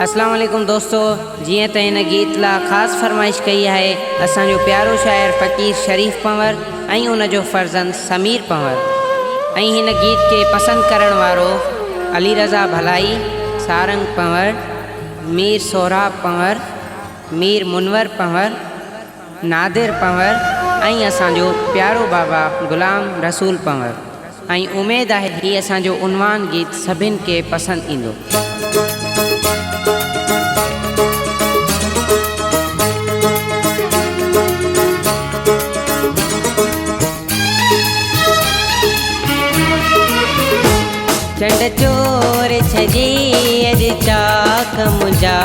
अस्सलाम वालेकुम दोस्तों, जिए त इन गीत ला ख़ास फरमाइश कई है असो प्यारो शायर फ़कीर शरीफ पंवर और उनजो फर्जंद समीर पंवर। इन गीत के पसंद करण वारो अली रज़ा भलाई, सारंग पंवर, मीर सोहराब पंवर, मीर मुनवर पंवर, नादिर पंवर और असो प्यारो बाबा गुलाम रसूल पंवर। उम्मीद है कि असो उनवान गीत सभिन के पसंद इंदो। चंड चोर छजी अज चाक मुझा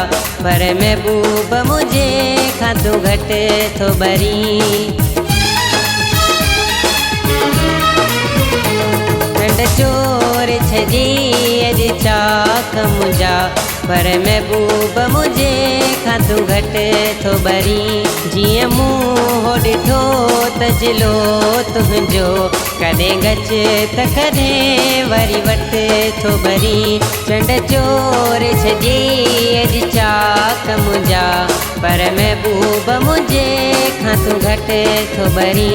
पर महबूब मुझे खातू घट थो बरी। चंड चोर छजी अज चाक मुझा पर महबूब मुझे खातू घट थो बरी। जिए मुँह ॾिठो तजलो तुझो कदे गच त कदे वरी वट थो बरी। चंड चोर छजी अज चाक मुझा पर महबूब मुझे खातू घट थो बरी।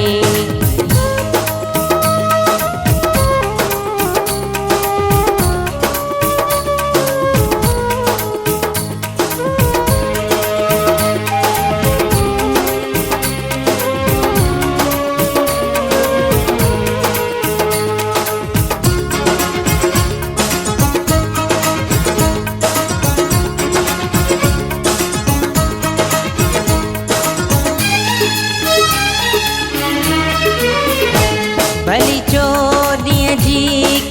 भली चोॾीअ जी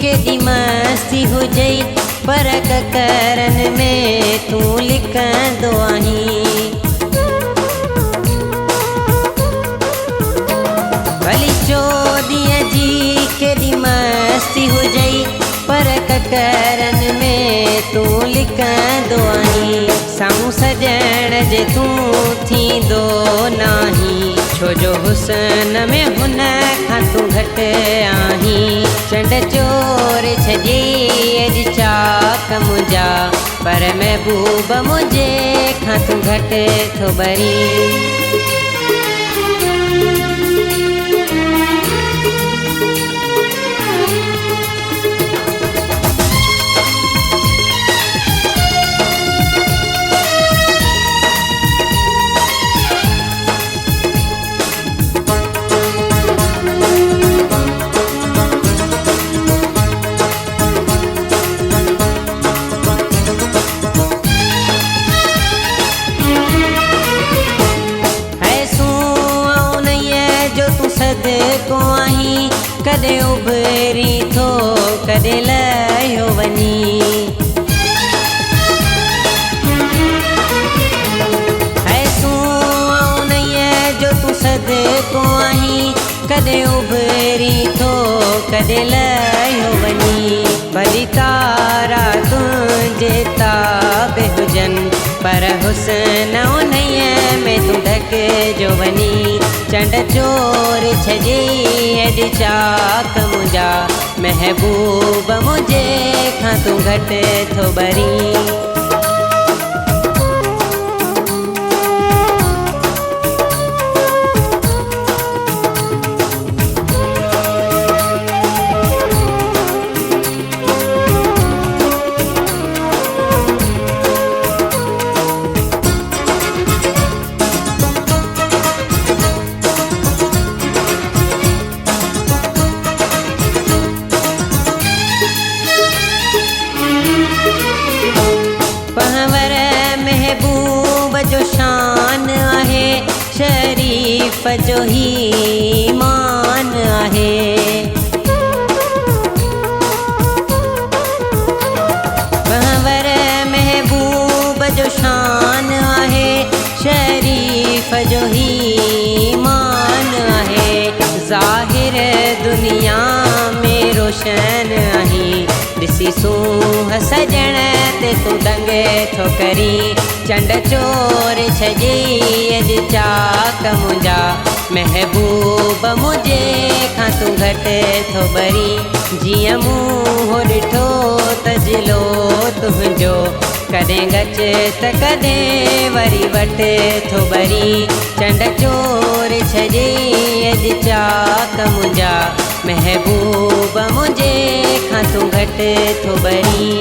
केॾी मस्ती हुजई पर करन में तूं लिकंदो आहीं। भली चोॾीअ जी केॾी मस्ती हुजई पर करन में तूं लिकंदो आहीं। साम्हूं सजण जे तूं थींदो नाही छो जो हुसन में हुन खां तूं घटि आहीं। चंड चोर छजी अज चाक मुझा पर महबूब मुझे खां तूं घटि थो बरी। को आहीं कदे उभरी थो कदे लयो वनी। है तूं नैया जो तू सद को आहीं कदे उभरी थो कदे लयो वनी। भली तारा तुझे ताबे हुजन पर हुसन उन्हीअ में तूं ढक जो वनी। चंड चोर छजी अज चाक मुझा महबूब मुझे खां तूं घटि थो बरी। पंवर महबूब जो शान आहे शरीफ जो ही मान आहे। पंवर महबूब जो शान आहे शरीफ जो ही मान आहे। ज़ाहिर दुनिया में रोशन आहीं ॾिसी सूंह सजण ते तूं दंगे थो करी। चंड चोर छजी अज चाक मुझा महबूब मुझे खां तूं घटि थो बरी। जिए मुँह ॾिठो तजलो तुझो कदें गच त कदें वरी वट थो बरी चंड चोर छजे अज चाक मुंजा महबूब मुझे खां तू घट थो बरी।